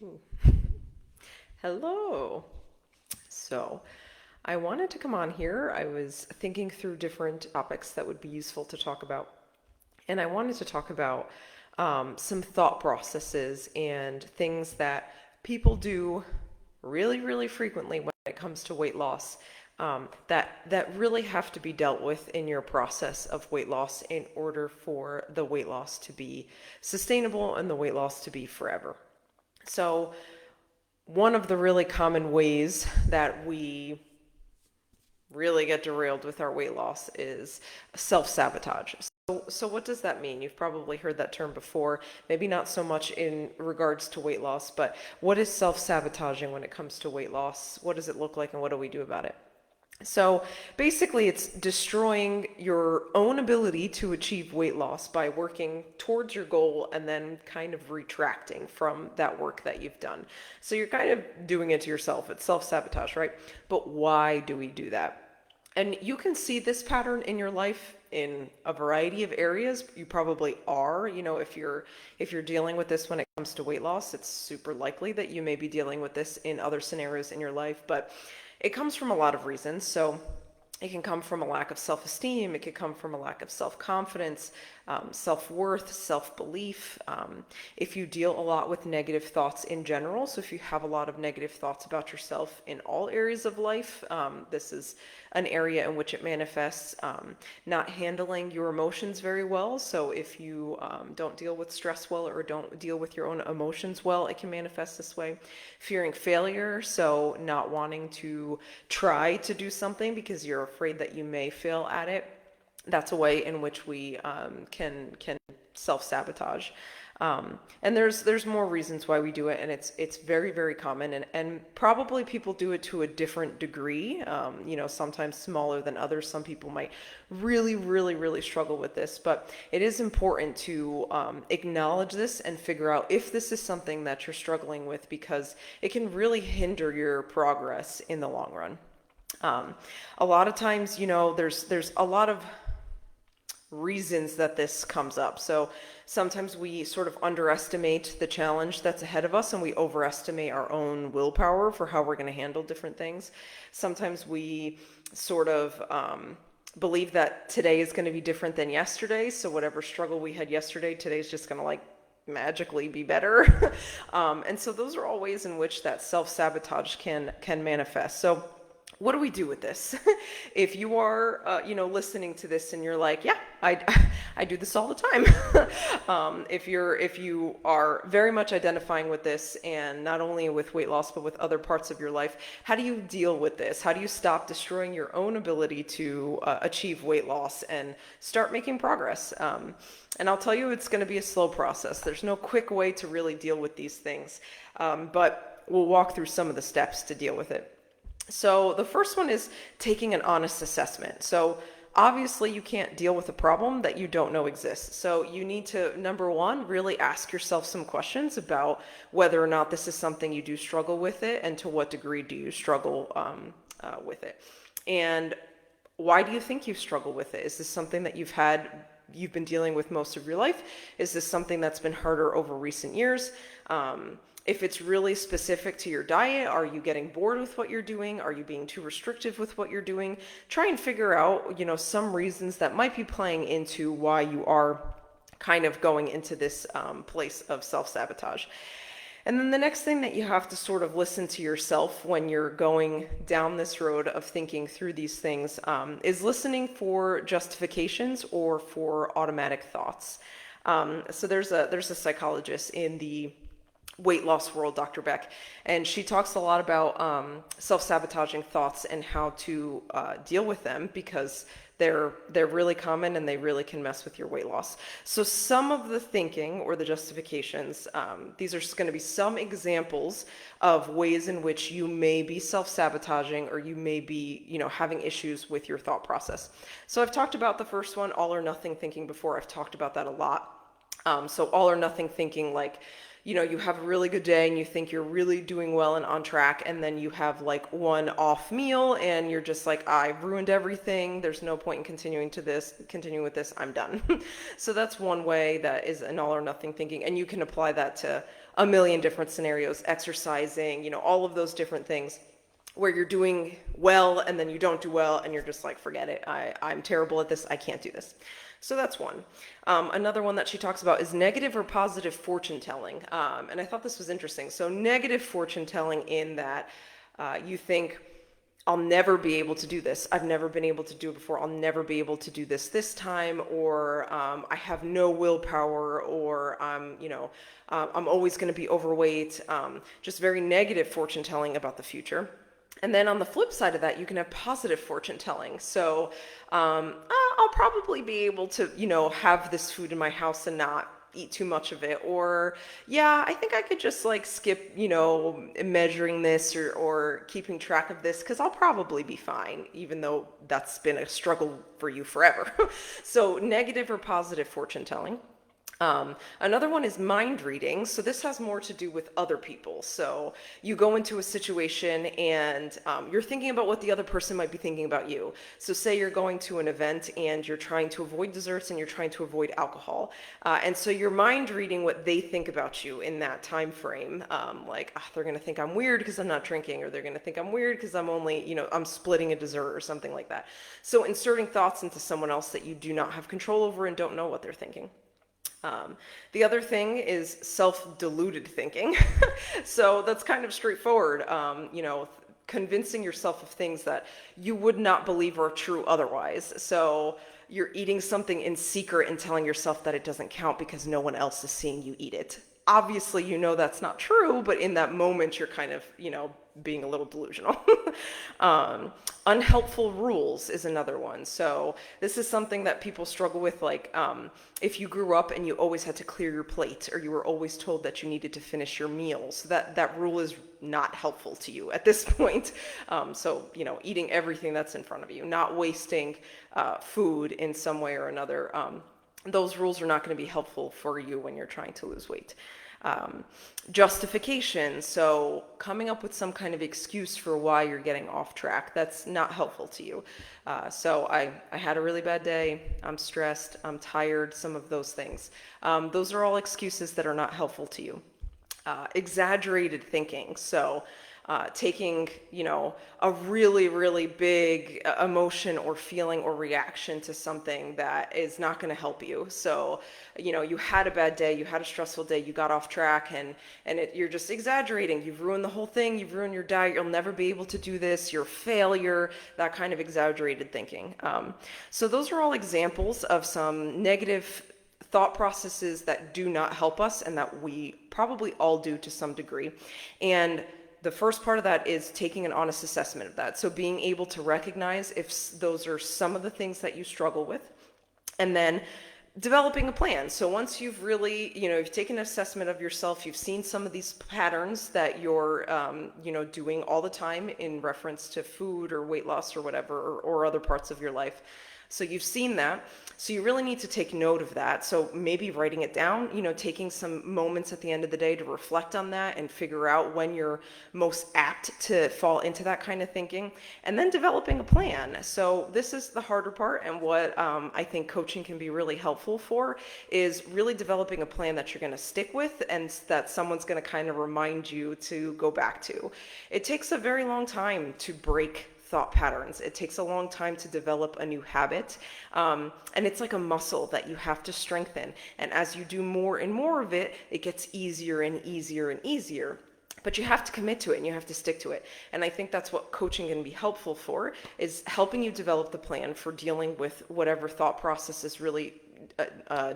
Ooh. Hello. So, I wanted to come on here. I was thinking through different topics that would be useful to talk about. And I wanted to talk about some thought processes and things that people do really, really frequently when it comes to weight loss, that really have to be dealt with in your process of weight loss in order for the weight loss to be sustainable and the weight loss to be forever. So, one of the really common ways that we really get derailed with our weight loss is self-sabotage. So what does that mean? You've probably heard that term before, maybe not so much in regards to weight loss, but what is self-sabotaging when it comes to weight loss? What does it look like and what do we do about it? So basically, it's destroying your own ability to achieve weight loss by working towards your goal and then kind of retracting from that work that you've done. So you're kind of doing it to yourself. It's self sabotage, right? But why do we do that? And you can see this pattern in your life in a variety of areas. You probably are, if you're dealing with this when it comes to weight loss, it's super likely that you may be dealing with this in other scenarios in your life, but it comes from a lot of reasons. So it can come from a lack of self-esteem. It could come from a lack of self-confidence, self-worth, self-belief. If you deal a lot with negative thoughts in general, so if you have a lot of negative thoughts about yourself in all areas of life, this is an area in which it manifests. Not handling your emotions very well. So if you don't deal with stress well or don't deal with your own emotions well, it can manifest this way. Fearing failure, so not wanting to try to do something because you're afraid that you may fail at it. That's a way in which we can self-sabotage. And there's more reasons why we do it, and it's very, very common, and probably people do it to a different degree, sometimes smaller than others. Some people might really, really, really struggle with this, but it is important to acknowledge this and figure out if this is something that you're struggling with, because it can really hinder your progress in the long run. A lot of times, there's a lot of reasons that this comes up. So sometimes we sort of underestimate the challenge that's ahead of us and we overestimate our own willpower for how we're going to handle different things. Sometimes we sort of believe that today is going to be different than yesterday. So whatever struggle we had yesterday, today's just going to magically be better. And so those are all ways in which that self-sabotage can manifest. So what do we do with this? If you are, listening to this and you're like, yeah, I do this all the time. If you are very much identifying with this, and not only with weight loss, but with other parts of your life, how do you deal with this? How do you stop destroying your own ability to achieve weight loss and start making progress? And I'll tell you, it's going to be a slow process. There's no quick way to really deal with these things. But we'll walk through some of the steps to deal with it. So the first one is taking an honest assessment. So obviously you can't deal with a problem that you don't know exists. So you need to, number one, really ask yourself some questions about whether or not this is something you do struggle with it, and to what degree do you struggle with it. And why do you think you struggle with it? Is this something that you've been dealing with most of your life? Is this something that's been harder over recent years? If it's really specific to your diet, are you getting bored with what you're doing? Are you being too restrictive with what you're doing? Try and figure out, some reasons that might be playing into why you are kind of going into this place of self-sabotage. And then the next thing that you have to sort of listen to yourself when you're going down this road of thinking through these things is listening for justifications or for automatic thoughts. So there's a psychologist in the weight loss world, Dr. Beck, and she talks a lot about self-sabotaging thoughts and how to deal with them, because they're really common and they really can mess with your weight loss. So some of the thinking or the justifications, these are going to be some examples of ways in which you may be self-sabotaging, or you may be, having issues with your thought process. So I've talked about the first one, all or nothing thinking, before. I've talked about that a lot. So all or nothing thinking, like you have a really good day and you think you're really doing well and on track, and then you have like one off meal and you're just like, I've ruined everything. There's no point in continuing with this. I'm done. So that's one way that is an all or nothing thinking. And you can apply that to a million different scenarios, exercising, all of those different things where you're doing well and then you don't do well and you're just like, forget it. I'm terrible at this. I can't do this. So that's one. Another one that she talks about is negative or positive fortune telling. And I thought this was interesting. So negative fortune telling in that you think, I'll never be able to do this. I've never been able to do it before. I'll never be able to do this time, or I have no willpower, or I'm always going to be overweight. Just very negative fortune telling about the future. And then on the flip side of that, you can have positive fortune telling. So I'll probably be able to, have this food in my house and not eat too much of it. Or, yeah, I think I could just like skip, measuring this or keeping track of this because I'll probably be fine, even though that's been a struggle for you forever. So negative or positive fortune telling. Another one is mind reading. So this has more to do with other people. So you go into a situation and you're thinking about what the other person might be thinking about you. So say you're going to an event and you're trying to avoid desserts and you're trying to avoid alcohol. And so you're mind reading what they think about you in that time frame. Like, they're going to think I'm weird because I'm not drinking, or they're going to think I'm weird because I'm only, I'm splitting a dessert or something like that. So inserting thoughts into someone else that you do not have control over and don't know what they're thinking. The other thing is self-deluded thinking. So that's kind of straightforward. Convincing yourself of things that you would not believe are true otherwise. So you're eating something in secret and telling yourself that it doesn't count because no one else is seeing you eat it. Obviously, that's not true, but in that moment, you're kind of, being a little delusional. Unhelpful rules is another one. So this is something that people struggle with, like if you grew up and you always had to clear your plate, or you were always told that you needed to finish your meals, that rule is not helpful to you at this point. So, eating everything that's in front of you, not wasting food in some way or another. Those rules are not going to be helpful for you when you're trying to lose weight. Justification, so coming up with some kind of excuse for why you're getting off track, that's not helpful to you. So I had a really bad day, I'm stressed, I'm tired, some of those things. Those are all excuses that are not helpful to you. Exaggerated thinking, so taking, a really, really big emotion or feeling or reaction to something that is not going to help you. So, you had a bad day, you had a stressful day, you got off track, and you're just exaggerating. You've ruined the whole thing. You've ruined your diet. You'll never be able to do this. You're a failure. That kind of exaggerated thinking. So those are all examples of some negative thought processes that do not help us and that we probably all do to some degree. And the first part of that is taking an honest assessment of that. So being able to recognize if those are some of the things that you struggle with, and then developing a plan. So once you've really, you've taken an assessment of yourself, you've seen some of these patterns that you're, doing all the time in reference to food or weight loss or whatever, or other parts of your life. So you've seen that. So you really need to take note of that. So maybe writing it down, taking some moments at the end of the day to reflect on that and figure out when you're most apt to fall into that kind of thinking, and then developing a plan. So this is the harder part, and what I think coaching can be really helpful for is really developing a plan that you're going to stick with and that someone's going to kind of remind you to go back to. It takes a very long time to break thought patterns. It takes a long time to develop a new habit. And it's like a muscle that you have to strengthen. And as you do more and more of it, it gets easier and easier and easier. But you have to commit to it and you have to stick to it. And I think that's what coaching can be helpful for, is helping you develop the plan for dealing with whatever thought process is really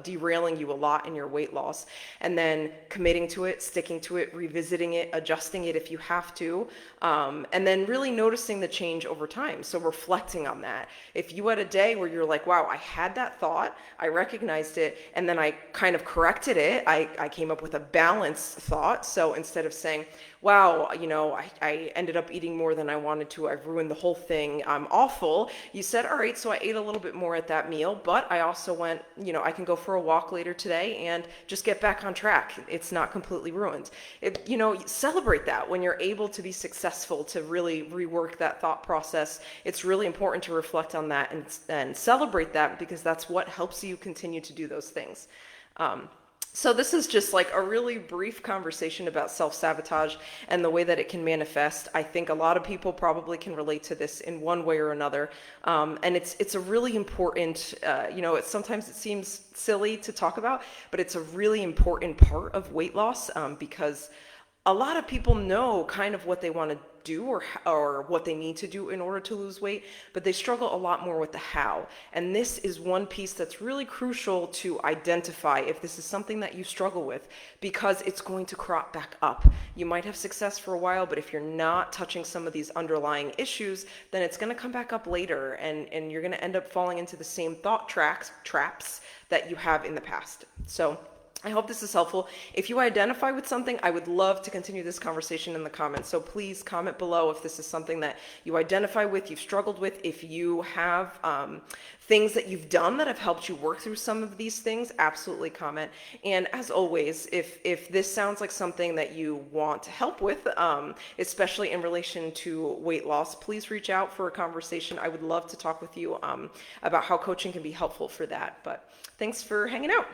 derailing you a lot in your weight loss, and then committing to it, sticking to it, revisiting it, adjusting it if you have to, and then really noticing the change over time. So reflecting on that. If you had a day where you're like, wow, I had that thought, I recognized it, and then I kind of corrected it, I came up with a balanced thought. So instead of saying, wow, I ended up eating more than I wanted to. I've ruined the whole thing. I'm awful. You said, all right, so I ate a little bit more at that meal, but I also went, I can go for a walk later today and just get back on track. It's not completely ruined. Celebrate that when you're able to be successful, to really rework that thought process. It's really important to reflect on that and celebrate that, because that's what helps you continue to do those things. So this is just like a really brief conversation about self-sabotage and the way that it can manifest. I think a lot of people probably can relate to this in one way or another. And it's a really important, sometimes it seems silly to talk about, but it's a really important part of weight loss, because a lot of people know kind of what they want to do, or what they need to do in order to lose weight, but they struggle a lot more with the how. And this is one piece that's really crucial to identify if this is something that you struggle with, because it's going to crop back up. You might have success for a while, but if you're not touching some of these underlying issues, then it's going to come back up later, and you're going to end up falling into the same thought traps that you have in the past. So I hope this is helpful. If you identify with something, I would love to continue this conversation in the comments. So please comment below if this is something that you identify with, you've struggled with, if you have things that you've done that have helped you work through some of these things, absolutely comment. And as always, if this sounds like something that you want help with, especially in relation to weight loss, please reach out for a conversation. I would love to talk with you about how coaching can be helpful for that. But thanks for hanging out.